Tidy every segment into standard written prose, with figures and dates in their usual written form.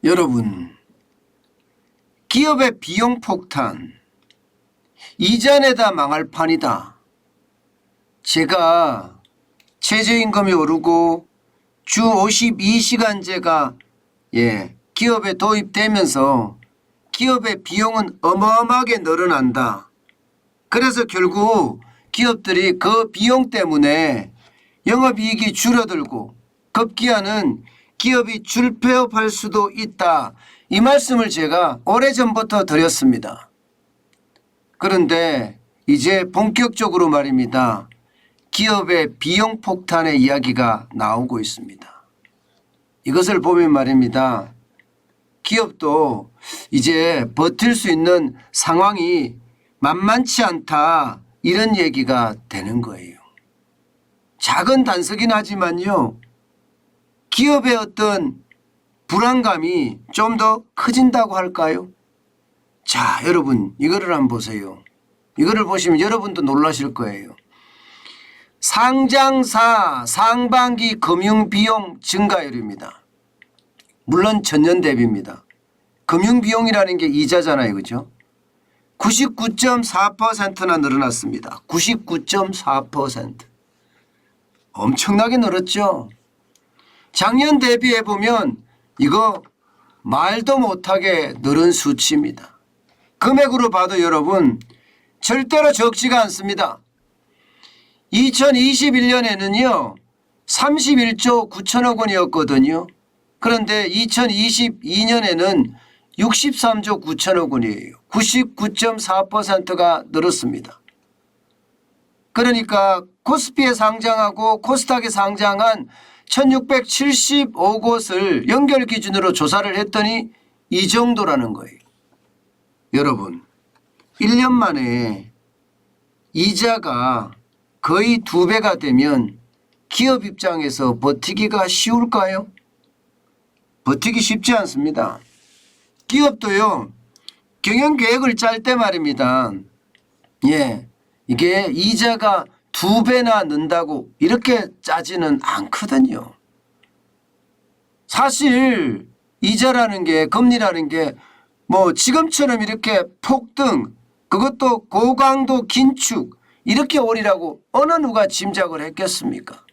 여러분, 기업의 비용 폭탄, 이전에다 망할 판이다. 제가 최저임금이 오르고 주 52시간제가 기업에 도입되면서 기업의 비용은 어마어마하게 늘어난다. 그래서 결국 기업들이 그 비용 때문에 영업이익이 줄어들고 급기야는 기업이 줄폐업할 수도 있다. 이 말씀을 제가 오래전부터 드렸습니다. 그런데 이제 본격적으로 말입니다. 기업의 비용 폭탄의 이야기가 나오고 있습니다. 이것을 보면 말입니다. 기업도 이제 버틸 수 있는 상황이 만만치 않다. 이런 얘기가 되는 거예요. 작은 단서긴 하지만요. 기업의 어떤 불안감이 좀 더 커진다고 할까요? 자, 여러분 이거를 한번 보세요. 이거를 보시면 여러분도 놀라실 거예요. 상장사 상반기 금융비용 증가율입니다. 물론 전년 대비입니다. 금융비용이라는 게 이자잖아요. 그죠? 99.4%나 늘어났습니다. 99.4%. 엄청나게 늘었죠. 작년 대비해 보면 이거 말도 못하게 늘은 수치입니다. 금액으로 봐도 여러분 절대로 적지가 않습니다. 2021년에는요 31조 9천억 원이었거든요. 그런데 2022년에는 63조 9천억 원이에요. 99.4%가 늘었습니다. 그러니까 코스피에 상장하고 코스닥에 상장한 1675곳을 연결 기준으로 조사를 했더니 이 정도라는 거예요. 여러분 1년 만에 이자가 거의 2배가 되면 기업 입장에서 버티기가 쉬울까요? 버티기 쉽지 않습니다. 기업도요 경영계획을 짤 때 말입니다. 이게 이자가 2배나 는다고 이렇게 짜지는 않거든요. 사실 이자라는 게 금리라는 게 뭐 지금처럼 이렇게 폭등 그것도 고강도 긴축 이렇게 오리라고 어느 누가 짐작을 했겠습니까?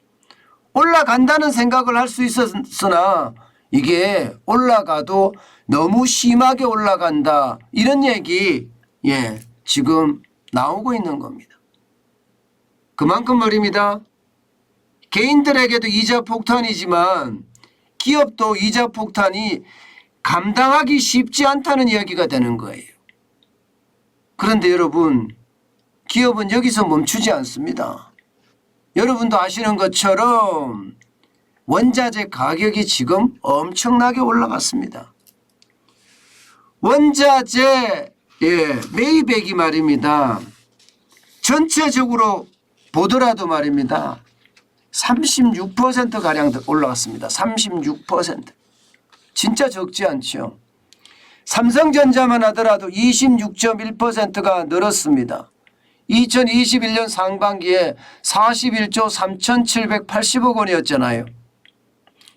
올라간다는 생각을 할 수 있었으나 이게 올라가도 너무 심하게 올라간다 이런 얘기 지금 나오고 있는 겁니다. 그만큼 말입니다. 개인들에게도 이자 폭탄이지만 기업도 이자 폭탄이 감당하기 쉽지 않다는 이야기가 되는 거예요. 그런데 여러분 기업은 여기서 멈추지 않습니다. 여러분도 아시는 것처럼 원자재 가격이 지금 엄청나게 올라갔습니다. 원자재 매입액이 말입니다. 전체적으로 보더라도 말입니다. 36%가량 올라갔습니다. 36%. 진짜 적지 않죠. 삼성전자만 하더라도 26.1%가 늘었습니다. 2021년 상반기에 41조 3,780억 원이었잖아요.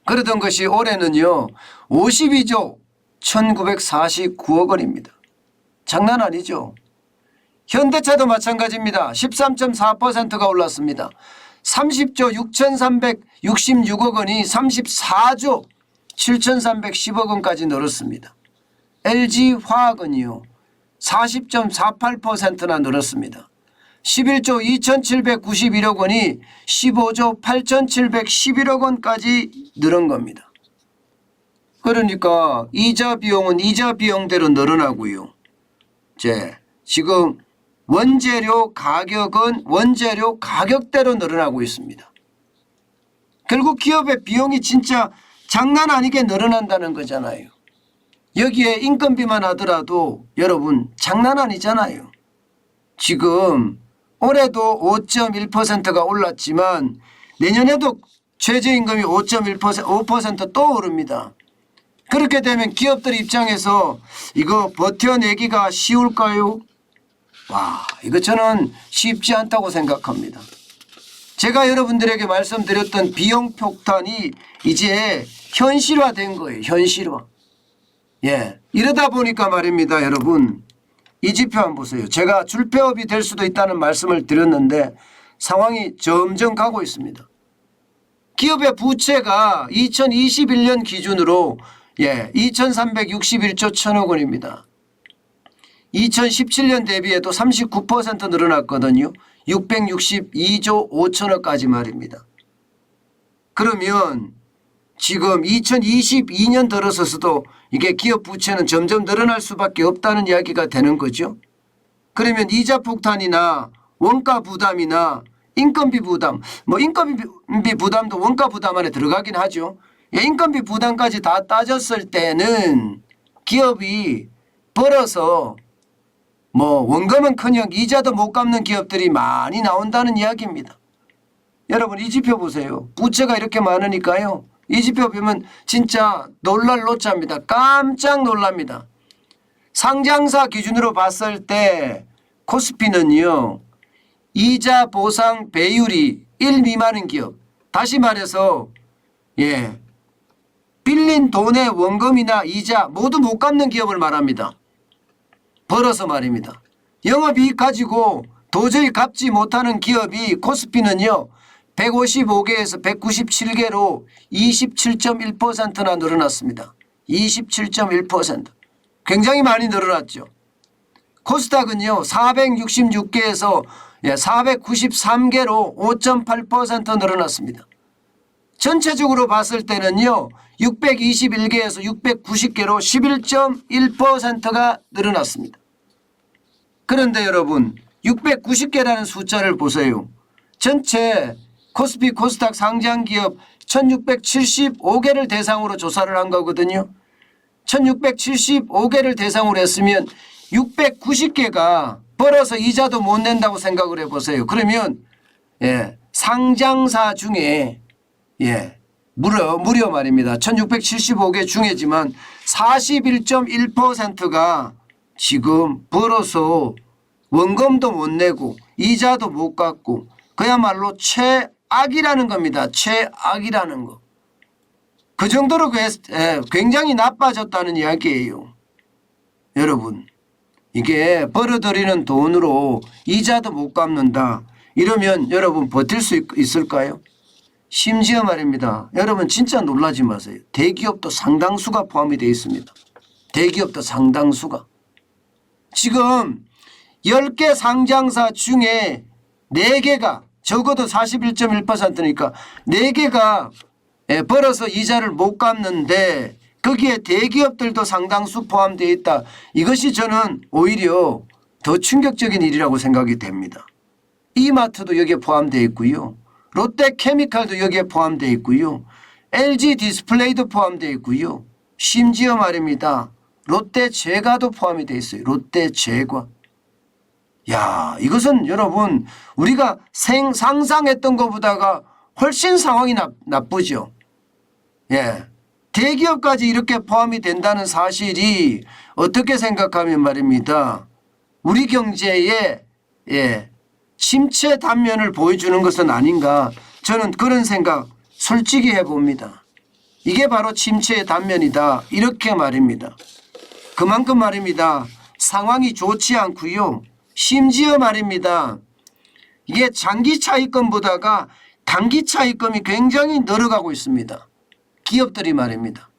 그러던 것이 올해는요 52조 1,949억 원입니다. 장난 아니죠. 현대차도 마찬가지입니다. 13.4%가 올랐습니다. 30조 6,366억 원이 34조 7,310억 원까지 늘었습니다. LG화학은요 40.48%나 늘었습니다. 11조 2,791억 원이 15조 8,711억 원까지 늘은 겁니다. 그러니까 이자 비용은 이자 비용대로 늘어나고요. 지금 원재료 가격은 원재료 가격대로 늘어나고 있습니다. 결국 기업의 비용이 진짜 장난 아니게 늘어난다는 거잖아요. 여기에 인건비만 하더라도 여러분 장난 아니잖아요. 지금 올해도 5.1%가 올랐지만 내년에도 최저임금이 5.1% 또 오릅니다. 그렇게 되면 기업들 입장에서 이거 버텨내기가 쉬울까요? 이거 저는 쉽지 않다고 생각합니다. 제가 여러분들에게 말씀드렸던 비용 폭탄이 이제 현실화된 거예요. 현실화. 예, 이러다 보니까 말입니다. 여러분 이 지표 한번 보세요. 제가 줄폐업이 될 수도 있다는 말씀을 드렸는데 상황이 점점 가고 있습니다. 기업의 부채가 2021년 기준으로 2,361조 1천억 원입니다. 2017년 대비해도 39% 늘어났거든요. 662조 5천억까지 말입니다. 그러면 지금 2022년 들어서서도 이게 기업 부채는 점점 늘어날 수밖에 없다는 이야기가 되는 거죠. 그러면 이자 폭탄이나 원가 부담이나 인건비 부담, 뭐 인건비 부담도 원가 부담 안에 들어가긴 하죠. 인건비 부담까지 다 따졌을 때는 기업이 벌어서 뭐 원금은커녕 이자도 못 갚는 기업들이 많이 나온다는 이야기입니다. 여러분 이 지표 보세요. 부채가 이렇게 많으니까요. 이 지표 보면 진짜 놀랄 노짜입니다. 깜짝 놀랍니다. 상장사 기준으로 봤을 때 코스피는요. 이자 보상 배율이 1 미만인 기업. 다시 말해서 빌린 돈의 원금이나 이자 모두 못 갚는 기업을 말합니다. 벌어서 말입니다. 영업이익 가지고 도저히 갚지 못하는 기업이 코스피는요. 155개에서 197개로 27.1%나 늘어났습니다. 27.1%. 굉장히 많이 늘어났죠. 코스닥은요. 466개에서 493개로 5.8% 늘어났습니다. 전체적으로 봤을 때는요. 621개에서 690개로 11.1%가 늘어났습니다. 그런데 여러분 690개라는 숫자를 보세요. 전체 코스피 코스닥 상장기업 1675개를 대상으로 조사를 한 거거든요. 1675개를 대상으로 했으면 690개가 벌어서 이자도 못 낸다고 생각을 해보세요. 그러면 상장사 중에 무려 말입니다. 1675개 중에지만 41.1%가 지금 벌어서 원금도 못 내고 이자도 못 갚고 그야말로 최악이라는 겁니다. 최악이라는 거. 그 정도로 굉장히 나빠졌다는 이야기예요. 여러분 이게 벌어들이는 돈으로 이자도 못 갚는다. 이러면 여러분 버틸 수 있을까요? 심지어 말입니다. 여러분 진짜 놀라지 마세요. 대기업도 상당수가 포함이 되어 있습니다. 대기업도 상당수가. 지금 10개 상장사 중에 4개가 적어도 41.1%니까 4개가 벌어서 이자를 못 갚는데 거기에 대기업들도 상당수 포함되어 있다. 이것이 저는 오히려 더 충격적인 일이라고 생각이 됩니다. 이마트도 여기에 포함되어 있고요. 롯데케미칼도 여기에 포함되어 있고요. LG 디스플레이도 포함되어 있고요. 심지어 말입니다. 롯데제과도 포함이 되어 있어요. 롯데제과. 야, 이것은 여러분 우리가 상상했던 것보다가 훨씬 상황이 나쁘죠. 대기업까지 이렇게 포함이 된다는 사실이 어떻게 생각하면 말입니다. 우리 경제의 침체 단면을 보여주는 것은 아닌가. 저는 그런 생각 솔직히 해봅니다. 이게 바로 침체의 단면이다. 이렇게 말입니다. 그만큼 말입니다. 상황이 좋지 않고요. 심지어 말입니다. 이게 장기 차익금보다가 단기 차익금이 굉장히 늘어가고 있습니다. 기업들이 말입니다.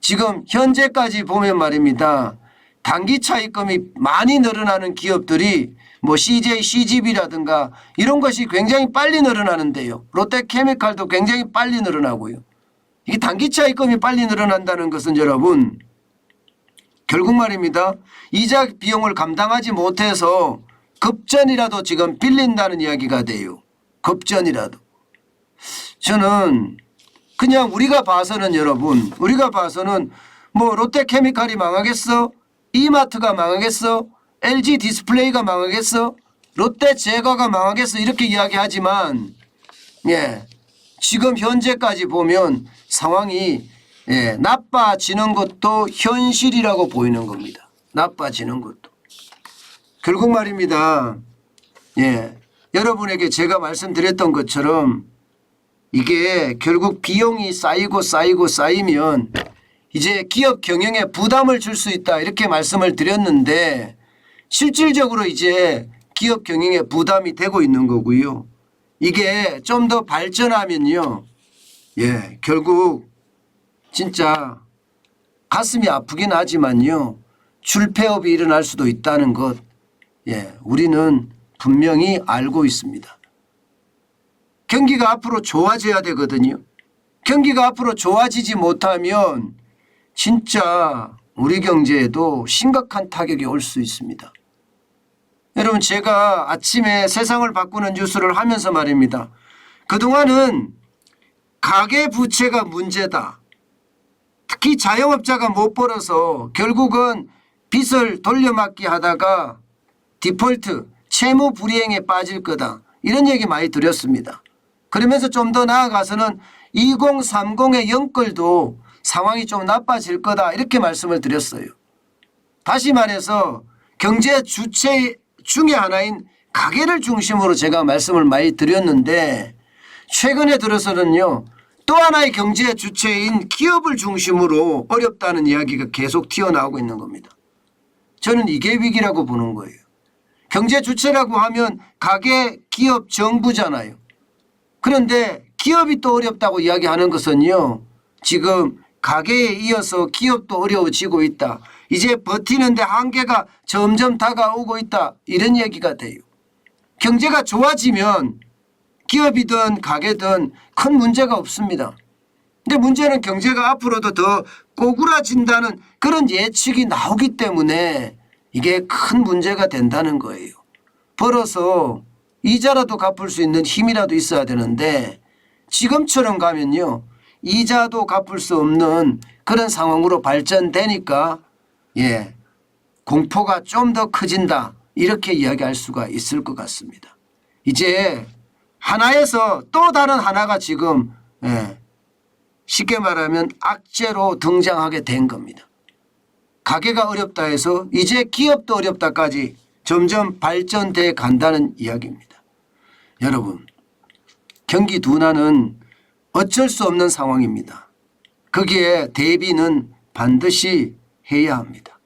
지금 현재까지 보면 말입니다. 단기 차익금이 많이 늘어나는 기업들이 뭐 CJ, CGV라든가 이런 것이 굉장히 빨리 늘어나는데요. 롯데케미칼도 굉장히 빨리 늘어나고요. 이게 단기 차익금이 빨리 늘어난다는 것은 여러분 결국 말입니다. 이자 비용을 감당하지 못해서 급전이라도 지금 빌린다는 이야기가 돼요. 급전이라도. 저는 그냥 우리가 봐서는 여러분 우리가 봐서는 뭐 롯데케미칼이 망하겠어? 이마트가 망하겠어? LG 디스플레이가 망하겠어? 롯데제과가 망하겠어? 이렇게 이야기하지만 지금 현재까지 보면 상황이 나빠지는 것도 현실이라고 보이는 겁니다. 나빠지는 것도. 결국 말입니다. 여러분에게 제가 말씀드렸던 것처럼 이게 결국 비용이 쌓이고 쌓이면 이제 기업 경영에 부담을 줄 수 있다 이렇게 말씀을 드렸는데 실질적으로 이제 기업 경영에 부담이 되고 있는 거고요. 이게 좀 더 발전하면요. 결국 진짜 가슴이 아프긴 하지만요. 줄폐업이 일어날 수도 있다는 것. 우리는 분명히 알고 있습니다. 경기가 앞으로 좋아져야 되거든요. 경기가 앞으로 좋아지지 못하면 진짜 우리 경제에도 심각한 타격이 올 수 있습니다. 여러분 제가 아침에 세상을 바꾸는 뉴스를 하면서 말입니다. 그동안은 가계부채가 문제다. 특히 자영업자가 못 벌어서 결국은 빚을 돌려막기 하다가 디폴트, 채무 불이행에 빠질 거다. 이런 얘기 많이 드렸습니다. 그러면서 좀 더 나아가서는 2030의 영끌도 상황이 좀 나빠질 거다. 이렇게 말씀을 드렸어요. 다시 말해서 경제 주체 중에 하나인 가계를 중심으로 제가 말씀을 많이 드렸는데 최근에 들어서는요. 또 하나의 경제 주체인 기업을 중심으로 어렵다는 이야기가 계속 튀어나오고 있는 겁니다. 저는 이게 위기라고 보는 거예요. 경제 주체라고 하면 가계, 기업, 정부잖아요. 그런데 기업이 또 어렵다고 이야기하는 것은요. 지금 가계에 이어서 기업도 어려워지고 있다. 이제 버티는데 한계가 점점 다가오고 있다. 이런 얘기가 돼요. 경제가 좋아지면 기업이든 가게든 큰 문제가 없습니다. 근데 문제는 경제가 앞으로도 더 꼬꾸라진다는 그런 예측이 나오기 때문에 이게 큰 문제가 된다는 거예요. 벌어서 이자라도 갚을 수 있는 힘이라도 있어야 되는데 지금처럼 가면요. 이자도 갚을 수 없는 그런 상황으로 발전되니까 공포가 좀 더 커진다. 이렇게 이야기할 수가 있을 것 같습니다. 이제 하나에서 또 다른 하나가 지금 쉽게 말하면 악재로 등장하게 된 겁니다. 가게가 어렵다 해서 이제 기업도 어렵다까지 점점 발전돼 간다는 이야기입니다. 여러분 경기 둔화는 어쩔 수 없는 상황입니다. 거기에 대비는 반드시 해야 합니다.